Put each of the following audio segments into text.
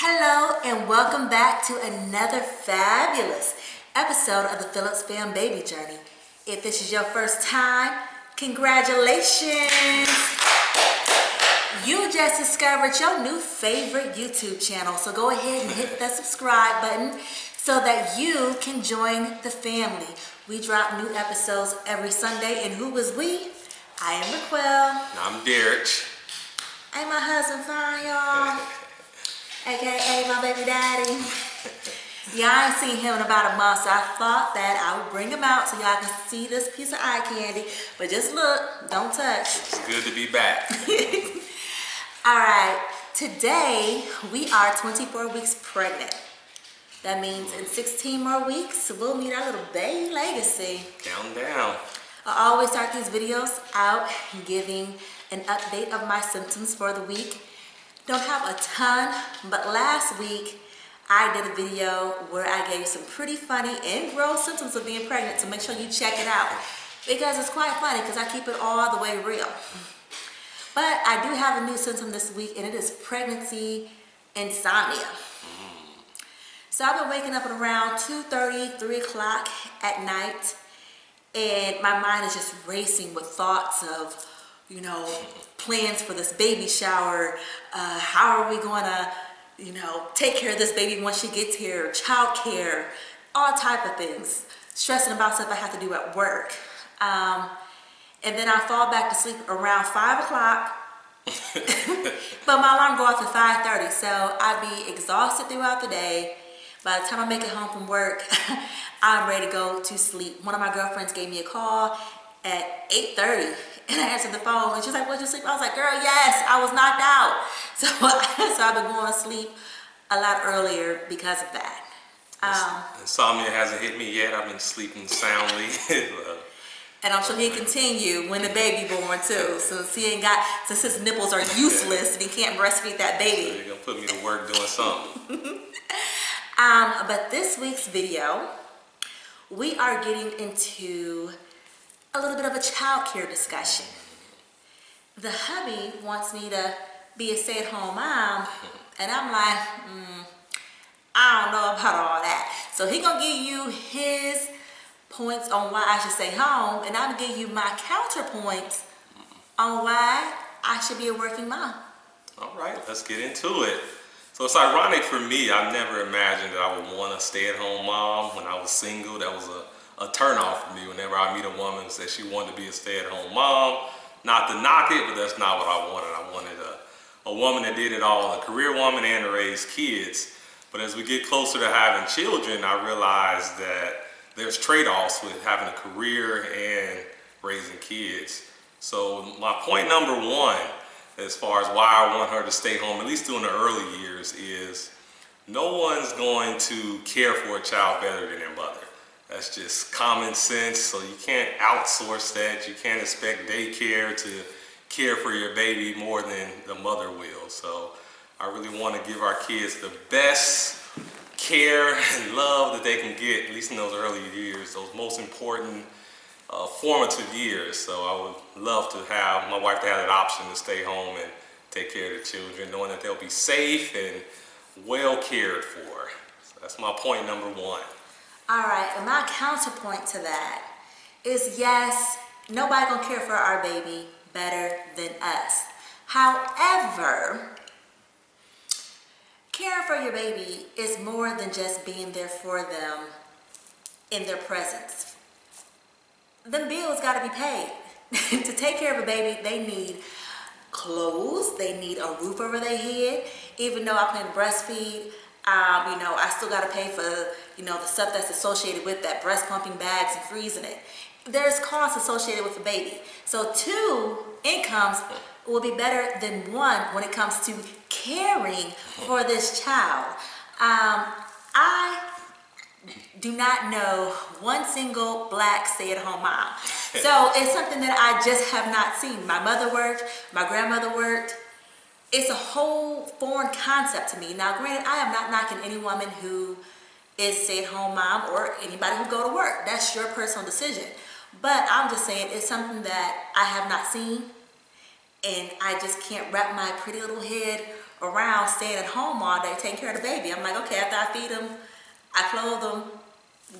Hello and welcome back to another fabulous episode of the Phillips Fam Baby Journey. If this is your first time, congratulations! You just discovered your new favorite YouTube channel, so go ahead and hit that subscribe button so that you can join the family. We drop new episodes every Sunday, and who is we? I am Requill. I'm Derrich. Ain't my husband fine, y'all? AKA my baby daddy. Yeah, I ain't seen him in about a month, so I thought that I would bring him out so y'all can see this piece of eye candy. But just look, don't touch. It's good to be back. All right, today we are 24 weeks pregnant. That means in 16 more weeks, we'll meet our little baby legacy. Count down. I always start these videos out giving an update of my symptoms for the week. Don't have a ton, but last week I did a video where I gave some pretty funny and gross symptoms of being pregnant, so make sure you check it out because it's quite funny because I keep it all the way real. But I do have a new symptom this week, and it is pregnancy insomnia. So I've been waking up at around 2:30, 3 o'clock at night, and my mind is just racing with thoughts of, you know, plans for this baby shower. How are we going to, take care of this baby once she gets here? Child care, all type of things. Stressing about stuff I have to do at work. And then I fall back to sleep around 5 o'clock. But my alarm goes off at 5:30, so I be exhausted throughout the day. By the time I make it home from work, I'm ready to go to sleep. One of my girlfriends gave me a call at 8:30, and I answered the phone, and she's like, "What'd you sleep?" I was like, "Girl, yes, I was knocked out." So I've been going to sleep a lot earlier because of that. Insomnia hasn't hit me yet. I've been sleeping soundly. And I'm sure he'll continue when the baby born too. Since his nipples are useless and he can't breastfeed that baby. So you're gonna put me to work doing something. But this week's video, we are getting into a little bit of a child care discussion. The hubby wants me to be a stay-at-home mom, and I'm like, I don't know about all that. So he gonna give you his points on why I should stay home, and I'm gonna give you my counterpoints on why I should be a working mom. All right, let's get into it. So it's ironic for me. I never imagined that I would want a stay-at-home mom. When I was single, that was a turn-off for me. Whenever I meet a woman who says she wanted to be a stay-at-home mom, not to knock it, but that's not what I wanted. I wanted a woman that did it all, a career woman and to raise kids. But as we get closer to having children, I realized that there's trade-offs with having a career and raising kids. So my point number one, as far as why I want her to stay home, at least during the early years, is no one's going to care for a child better than their mother. That's just common sense, so you can't outsource that. You can't expect daycare to care for your baby more than the mother will. So I really want to give our kids the best care and love that they can get, at least in those early years, those most important formative years. So I would love to have my wife to have that option to stay home and take care of the children, knowing that they'll be safe and well cared for. So that's my point number one. All right, and my counterpoint to that is, yes, nobody gonna care for our baby better than us. However, caring for your baby is more than just being there for them in their presence. Them bills gotta be paid. To take care of a baby, they need clothes, they need a roof over their head. Even though I plan to breastfeed, I still got to pay for, the stuff that's associated with that, breast pumping bags and freezing it. There's costs associated with the baby. So 2 incomes will be better than 1 when it comes to caring for this child. I do not know one single black stay-at-home mom. So it's something that I just have not seen. My mother worked, my grandmother worked. It's a whole foreign concept to me. Now, granted, I am not knocking any woman who is stay-at-home mom or anybody who go to work. That's your personal decision. But I'm just saying it's something that I have not seen, and I just can't wrap my pretty little head around staying at home all day taking care of the baby. I'm like, okay, after I feed them, I clothe them,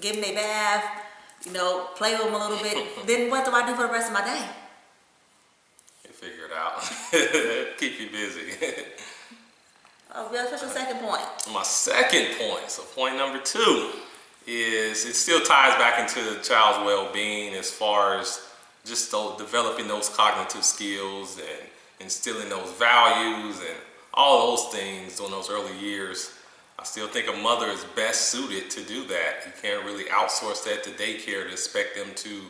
give them their bath, play with them a little bit, then what do I do for the rest of my day? You figure it out. Keep you busy. Oh, what's your second point? My second point, so point number 2, is it still ties back into the child's well-being as far as just developing those cognitive skills and instilling those values and all those things during those early years. I still think a mother is best suited to do that. You can't really outsource that to daycare to expect them to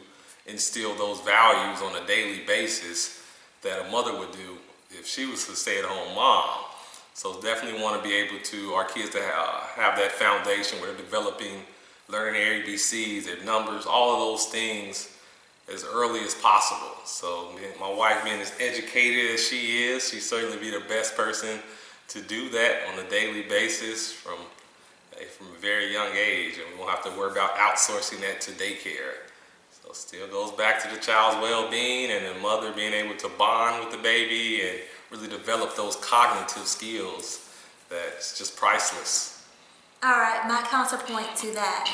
instill those values on a daily basis that a mother would do if she was a stay-at-home mom. So definitely want to be able to, our kids to have that foundation where they're developing, learning their ABCs, their numbers, all of those things as early as possible. So my wife being as educated as she is, she'd certainly be the best person to do that on a daily basis from a very young age, and we won't have to worry about outsourcing that to daycare. So it still goes back to the child's well-being and the mother being able to bond with the baby and really develop those cognitive skills that's just priceless. All right, my counterpoint to that.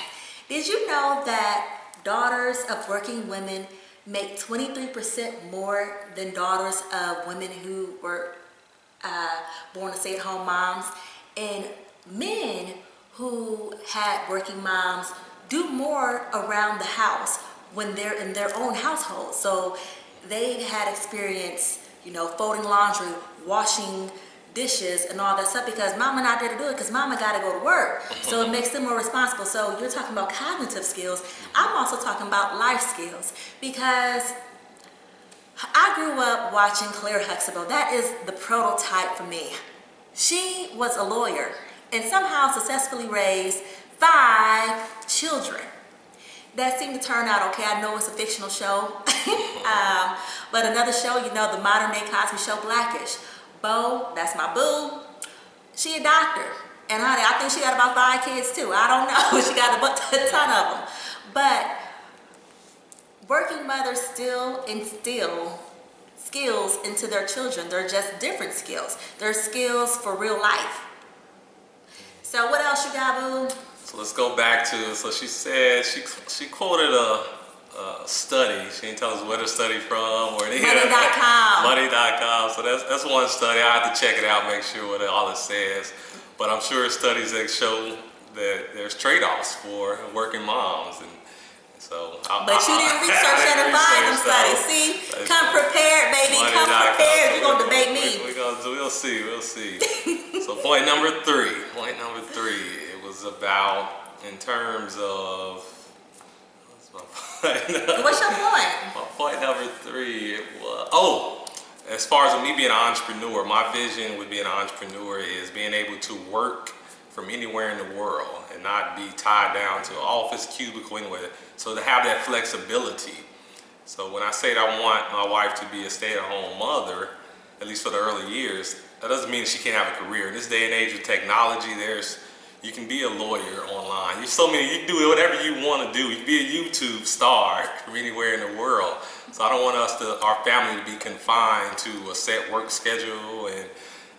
Did you know that daughters of working women make 23% more than daughters of women who were born to stay-at-home moms? And men who had working moms do more around the house when they're in their own household. So they've had experience, folding laundry, washing dishes and all that stuff because mama not there to do it because mama got to go to work. So it makes them more responsible. So you're talking about cognitive skills. I'm also talking about life skills because I grew up watching Claire Huxtable. That is the prototype for me. She was a lawyer and somehow successfully raised 5 children that seemed to turn out okay. I know it's a fictional show, but another show, the modern day Cosby Show, Blackish. Bo, that's my boo. She a doctor, and honey, I think she got about 5 kids too. I don't know. She got a ton of them, but working mothers still instill skills into their children. They're just different skills. They're skills for real life. So what else you got, boo? So let's go back to, so she said, she quoted a study. She didn't tell us where the study from or anything. Money.com. Money.com. So that's one study. I have to check it out, make sure what all it says. But I'm sure studies that show that there's trade-offs for working moms. And so but you didn't research and find them studies. See, come prepared, baby. Come prepared. You're gonna debate me. We'll see. So point number 3. It was about in terms of. What's your point? My point number 3, it was, as far as me being an entrepreneur, my vision with being an entrepreneur is being able to work from anywhere in the world and not be tied down to an office cubicle anywhere. So to have that flexibility. So when I say that I want my wife to be a stay-at-home mother, at least for the early years, that doesn't mean that she can't have a career. In this day and age of technology, you can be a lawyer online. You can do whatever you want to do. You can be a YouTube star from anywhere in the world. So I don't want our family to be confined to a set work schedule and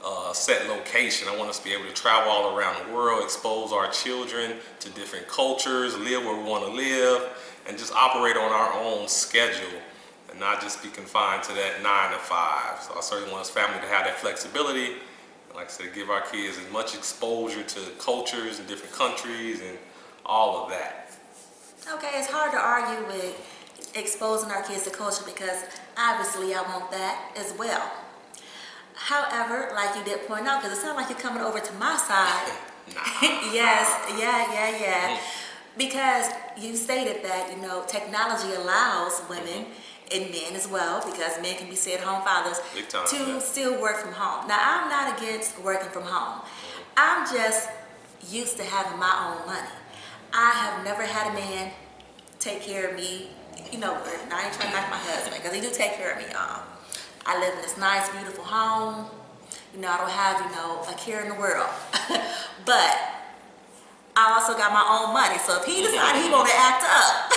a set location. I want us to be able to travel all around the world, expose our children to different cultures, live where we want to live, and just operate on our own schedule and not just be confined to that 9 to 5. So I certainly want us family to have that flexibility. Like I said, give our kids as much exposure to cultures in different countries and all of that. Okay, it's hard to argue with exposing our kids to culture because obviously I want that as well. However, like you did point out, because it sounds like you're coming over to my side. Yes, yeah. Because you stated that, technology allows women and men as well, because men can be stay-at-home fathers, to still work from home. Now, I'm not against working from home. I'm just used to having my own money. I have never had a man take care of me. I ain't trying to knock my husband, because he do take care of me, y'all. I live in this nice, beautiful home. I don't have, a care in the world. But I also got my own money, so if he decided he want to act up,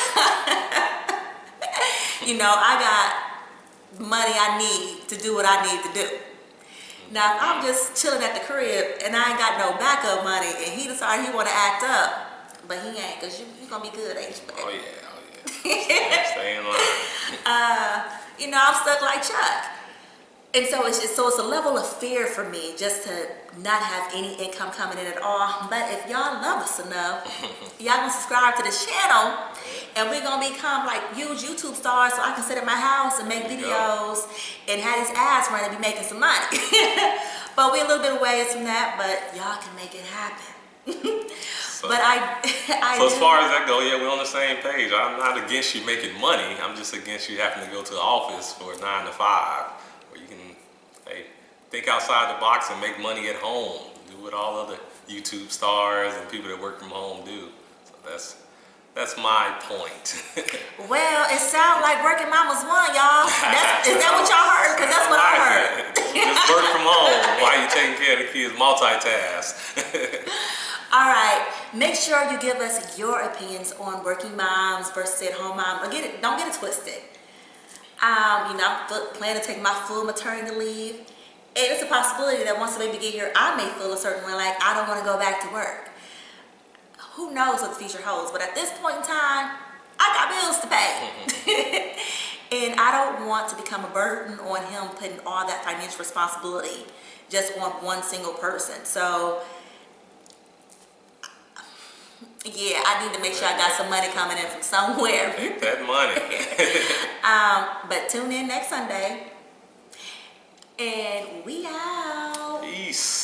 I got money I need to do what I need to do. Now, if I'm just chilling at the crib and I ain't got no backup money and he decided he want to act up, but he ain't, because you going to be good, ain't you? Oh yeah. Stay in line. You know, I'm stuck like Chuck. And so it's a level of fear for me just to not have any income coming in at all. But if y'all love us enough, y'all gonna subscribe to the channel, and we're gonna become like huge YouTube stars, so I can sit at my house and make videos and have these ads running and be making some money. But we're a little bit away from that, but y'all can make it happen. So, but so as far as that go, yeah, we're on the same page. I'm not against you making money. I'm just against you having to go to the office for 9 to 5, where you can, hey, think outside the box and make money at home. Do what all other YouTube stars and people that work from home do. So that's my point. Well, it sounds like working mamas won, y'all. Is that what y'all heard? Because that's what I heard. Just work from home while you're taking care of the kids. Multitask. All right, make sure you give us your opinions on working moms versus at-home moms. Don't get it twisted. You know, I'm planning to take my full maternity leave, and it's a possibility that once the baby get here, I may feel a certain way, like I don't want to go back to work. Who knows what the future holds? But at this point in time, I got bills to pay, and I don't want to become a burden on him, putting all that financial responsibility just on one single person. So. Yeah, I need to make sure I got some money coming in from somewhere. Make that money. But tune in next Sunday. And we out. Peace.